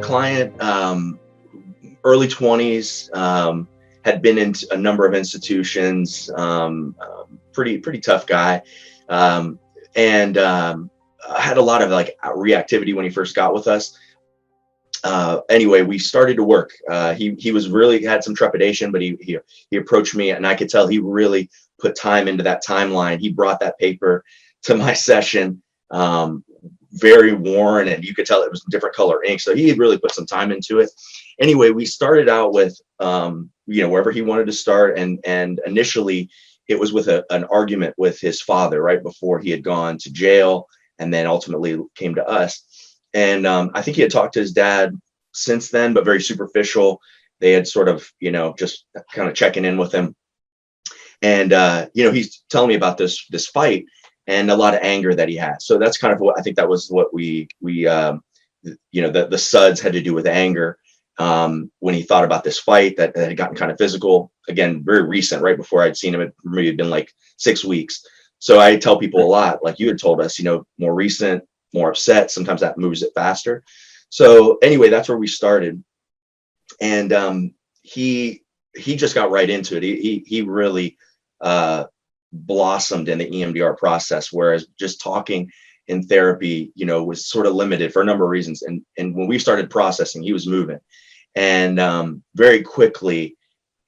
client, early 20s, had been in a number of institutions, pretty tough guy, and had a lot of like reactivity when he first got with us. Anyway, we started to work. He was really had some trepidation, but he approached me, and I could tell he really put time into that timeline. He brought that paper to my session, very worn, and you could tell it was different color ink. So he had really put some time into it. Anyway, we started out with wherever he wanted to start, and initially it was with an argument with his father right before he had gone to jail, and then ultimately came to us. And I think he had talked to his dad since then, but very superficial. They had sort of, just kind of checking in with him. And, he's telling me about this fight and a lot of anger that he had. So that's kind of what I think that was what we the suds had to do with anger. When he thought about this fight that had gotten kind of physical, again, very recent, right before I'd seen him, it maybe had been like 6 weeks. So I tell people a lot, like you had told us, more recent, more upset, sometimes that moves it faster. So anyway, that's where we started. And he just got right into it. He really blossomed in the EMDR process, whereas just talking in therapy, was sort of limited for a number of reasons. And when we started processing, he was moving. And very quickly,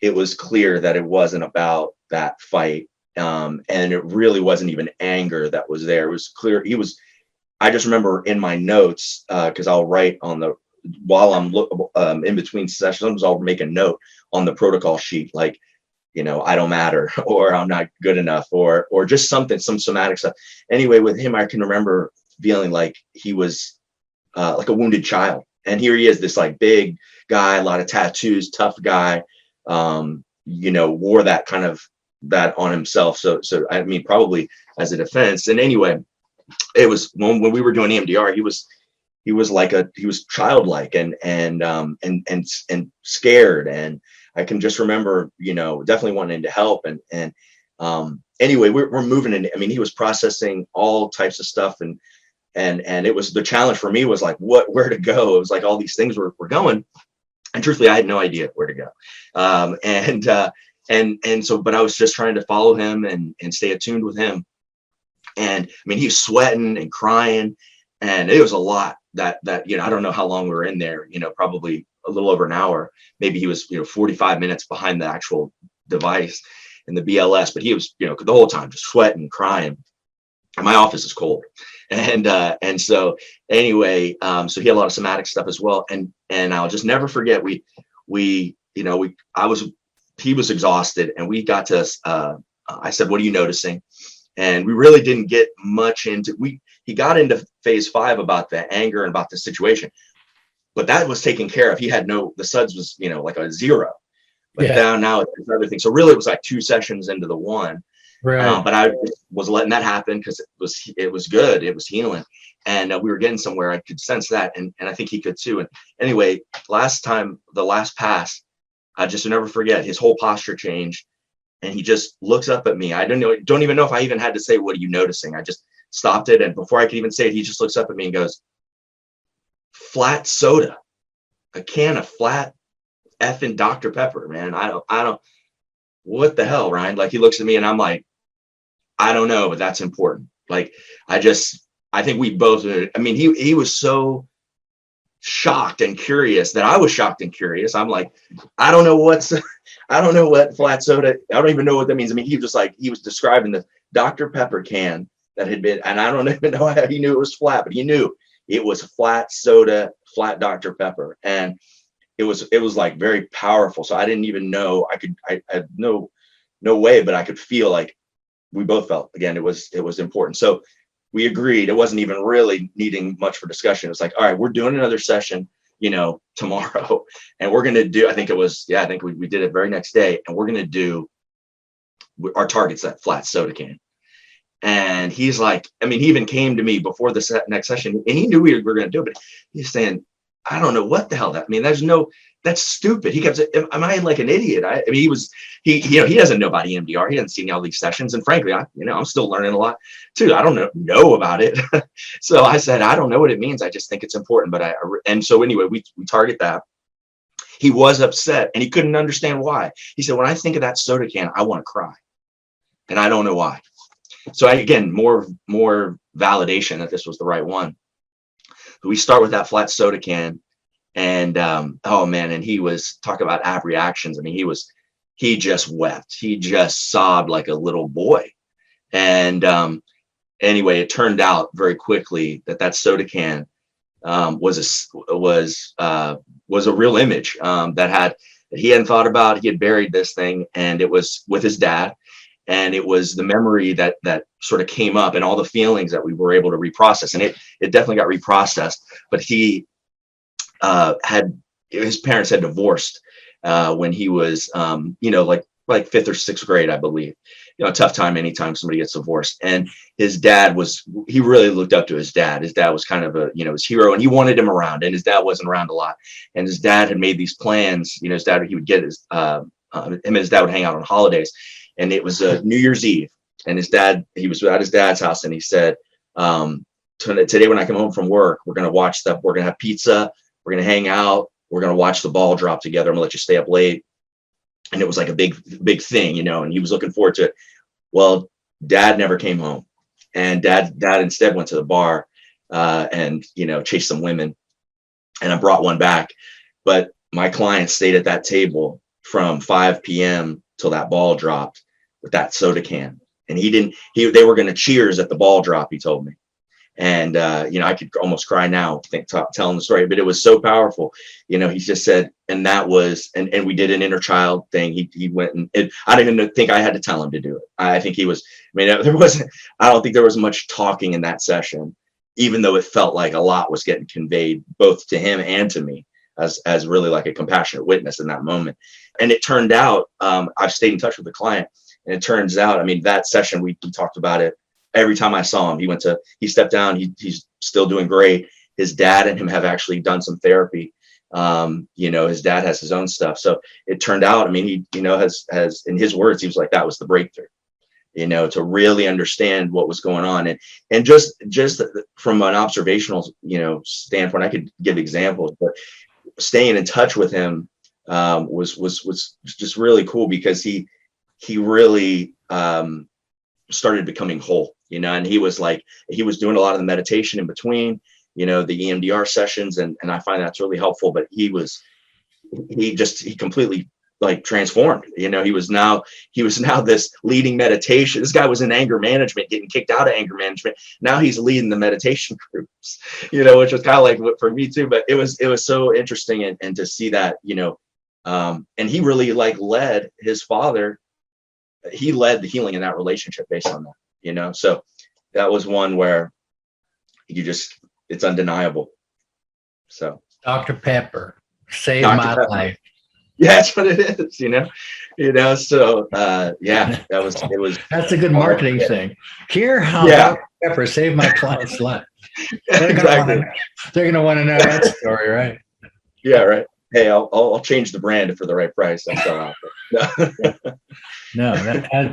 it was clear that it wasn't about that fight. And it really wasn't even anger that was there. It was clear I just remember in my notes, because I'll write while I'm in between sessions, I'll make a note on the protocol sheet, like, I don't matter, or I'm not good enough, or just some somatic stuff. Anyway, with him, I can remember feeling like he was like a wounded child. And here he is, this like big guy, a lot of tattoos, tough guy, wore that kind of that on himself. So I mean, probably as a defense. And anyway, it was when we were doing EMDR, he was childlike and scared. And I can just remember, definitely wanting to help. And anyway, we're moving in. I mean, he was processing all types of stuff. And it was, the challenge for me was like, where to go? It was like all these things were going. And truthfully, I had no idea where to go. And so, but I was just trying to follow him and stay attuned with him. And I mean, he was sweating and crying, and it was a lot that, I don't know how long we were in there, probably a little over an hour. Maybe he was, 45 minutes behind the actual device in the BLS, but he was, the whole time just sweating, crying. And my office is cold. And so anyway, so he had a lot of somatic stuff as well. And I'll just never forget, he was exhausted, and we got to, I said, what are you noticing? And we really didn't get much into, he got into phase 5 about the anger and about the situation, but that was taken care of. He had the SUDS was, like a 0, but now it's everything. So really it was like 2 sessions into the one, right. But I was letting that happen because it was good. It was healing, and we were getting somewhere. I could sense that. And I think he could too. And anyway, the last pass, I just never forget, his whole posture changed. And he just looks up at me. I don't even know if I even had to say, what are you noticing? I just stopped it. And before I could even say it, he just looks up at me and goes, flat soda, a can of flat effing Dr. Pepper, man. I don't, what the hell, Ryan? Like, he looks at me and I'm like, I don't know, but that's important. Like, I think we both, I mean, he was so shocked and curious that I was shocked and curious. I'm like, I don't know what flat soda, I don't even know what that means. I mean, he was describing the Dr. Pepper can that had been, and I don't even know how he knew it was flat, but he knew it was flat soda, flat Dr. Pepper. And it was like very powerful. So I didn't even know I had no way, but I could feel like we both felt, again, it was important. So we agreed. It wasn't even really needing much for discussion. It's like, all right, we're doing another session, tomorrow, and we're going to do, I think we did it very next day, and we're going to do, our target's that flat soda can. And he's like, I mean, he even came to me before the next session, and he knew we were going to do it, but he's saying, I don't know what the hell that, I mean, that's stupid. He kept saying, am I like an idiot? I mean, he doesn't know about EMDR. He hasn't seen all these sessions. And frankly, I'm still learning a lot too. I don't know about it. So I said, I don't know what it means. I just think it's important. And so anyway, we target that. He was upset and he couldn't understand why. He said, when I think of that soda can, I want to cry. And I don't know why. So again, more validation that this was the right one. We start with that flat soda can, and oh man, and he was talking about app reactions. I mean, he just wept. He just sobbed like a little boy. And anyway, it turned out very quickly that soda can was a real image that he hadn't thought about. He had buried this thing, and it was with his dad. And it was the memory that sort of came up and all the feelings that we were able to reprocess. And it definitely got reprocessed, but he his parents had divorced when he was, like fifth or sixth grade, I believe. Tough time anytime somebody gets divorced. And his dad he really looked up to his dad. His dad was kind of his hero, and he wanted him around, and his dad wasn't around a lot. And his dad had made these plans, his dad, he would get him and his dad would hang out on holidays. And it was New Year's Eve, and he was at his dad's house, and he said, today when I come home from work, we're going to watch stuff. We're going to have pizza. We're going to hang out. We're going to watch the ball drop together. I'm going to let you stay up late. And it was like a big thing, and he was looking forward to it. Well, dad never came home, and dad instead went to the bar and chased some women, and I brought one back. But my client stayed at that table from 5 p.m. till that ball dropped with that soda can. And they were going to cheers at the ball drop, he told me. And, I could almost cry now telling the story, but it was so powerful. He just said, and that was, and we did an inner child thing. He went and I didn't even think I had to tell him to do it. I think I don't think there was much talking in that session, even though it felt like a lot was getting conveyed both to him and to me as really like a compassionate witness in that moment. And it turned out, I've stayed in touch with the client, and it turns out, that session, we talked about it. Every time I saw him, he stepped down. He's still doing great. His dad and him have actually done some therapy. His dad has his own stuff. So it turned out, he has, in his words, he was like, that was the breakthrough, to really understand what was going on. And just from an observational, standpoint, I could give examples, but staying in touch with him was just really cool, because he really started becoming whole, and he was doing a lot of the meditation in between, the EMDR sessions. And I find that's really helpful, but he completely like transformed. He was now this leading meditation. This guy was in anger management, getting kicked out of anger management. Now he's leading the meditation groups, which was kind of like for me too, but it was so interesting. And to see that, and he really led his father. He led the healing in that relationship based on that, so that was one where it's undeniable. So Dr. Pepper saved my life. Yeah, that's what it is, so it was that's a good marketing thing. Hear how Dr. Pepper saved my client's life. They're gonna want to know that story, right? Yeah, right. Hey, I'll change the brand for the right price. I'll sell out. No,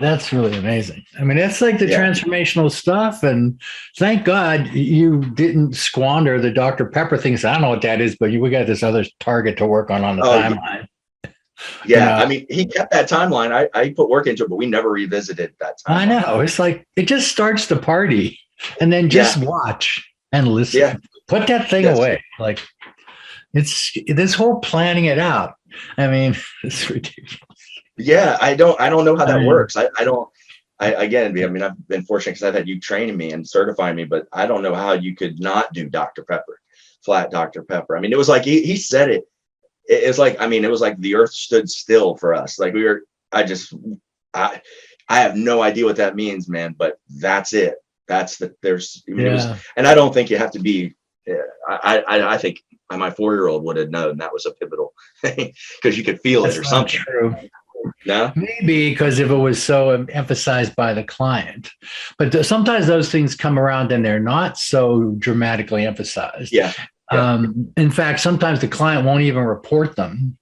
that's really amazing. It's like the transformational stuff, and thank God you didn't squander the Dr. Pepper thing. So I don't know what that is, but we got this other target to work on the timeline. Yeah, he kept that timeline. I put work into it, but we never revisited that timeline. I know. It's like it just starts the party, and then just watch and listen. Yeah. Put that thing away. Like it's this whole planning it out. It's ridiculous. Yeah, I don't know how that works. I've been fortunate because I've had you training me and certifying me, but I don't know how you could not do Dr. Pepper, flat Dr. Pepper. It was like he said it. It's like, it was like the earth stood still for us. Like I have no idea what that means, man, but that's it. And I don't think you have to be, I think my 4-year-old would have known that was a pivotal thing because you could feel it or something. True. No? Maybe because if it was so emphasized by the client, but sometimes those things come around and they're not so dramatically emphasized. Yeah. In fact, sometimes the client won't even report them.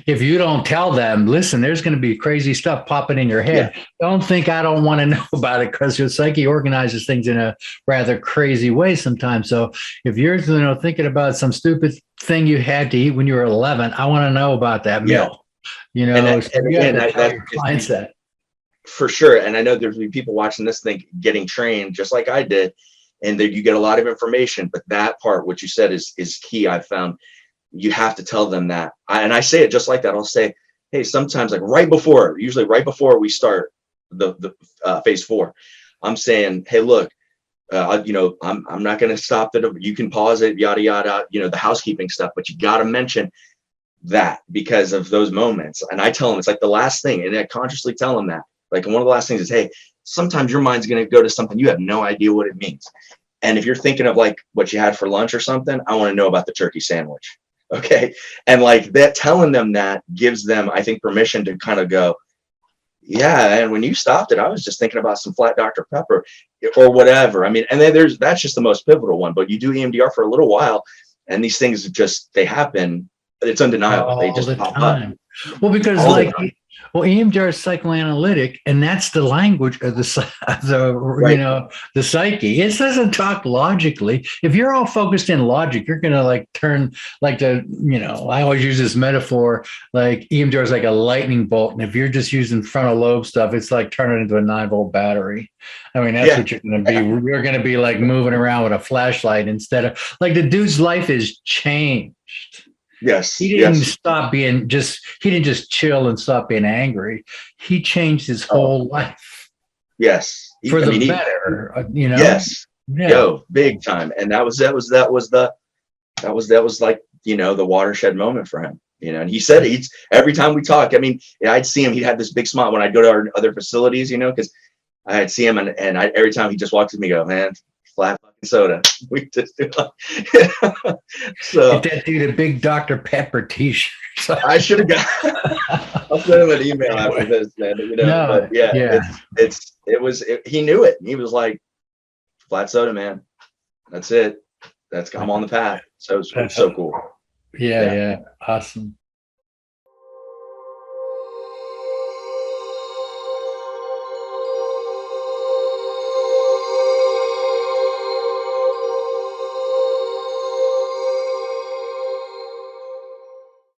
If you don't tell them, listen, there's going to be crazy stuff popping in your head. Yeah. Don't think I don't want to know about it, because your psyche organizes things in a rather crazy way sometimes. So if you're, thinking about some stupid thing you had to eat when you were 11, I want to know about that Yeah. meal. So you have to tell your clients that. For sure. And I know there's people watching this thing getting trained just like I did, and that you get a lot of information, but that part, what you said, is key. I've found you have to tell them that. And I say it just like that. I'll say, hey, sometimes, like usually right before we start the phase 4, I'm saying, hey, look, I'm not going to stop it. You can pause it, yada, yada, the housekeeping stuff, but you got to mention that because of those moments. And I tell them, it's like the last thing. And I consciously tell them that, like, one of the last things is, hey, sometimes your mind's going to go to something you have no idea what it means. And if you're thinking of like what you had for lunch or something, I want to know about the turkey sandwich. Okay. And like that, telling them that gives them, I think, permission to kind of go, yeah. And when you stopped it, I was just thinking about some flat Dr. Pepper or whatever. I mean, and then that's just the most pivotal one, but you do EMDR for a little while and these things they happen. It's undeniable. They just pop up. Well, because EMDR is psychoanalytic, and that's the language of the psyche. It doesn't talk logically. If you're all focused in logic, you're going to like turn like I always use this metaphor, like EMDR is like a lightning bolt. And if you're just using frontal lobe stuff, it's like turning it into a 9-volt battery. I mean, that's what you're going to be. You're going to be like moving around with a flashlight instead of, like, the dude's life is changed. Yes. He didn't he didn't just chill and stop being angry. He changed his whole life. Yes. For the better, Yes. Yeah. Yo, big time. And that was like, the watershed moment for him, and he said every time we talk, I mean, I'd see him, he'd have this big smile when I'd go to our other facilities, because I'd see him and every time he just walks with me, go, man, flat fucking soda. We just do so get that dude a big Dr. Pepper t-shirt. I should have got I'll send him an email after this, man. But he knew it. He was like, flat soda, man. That's it. I'm on the path. So it's so cool. Yeah. Awesome.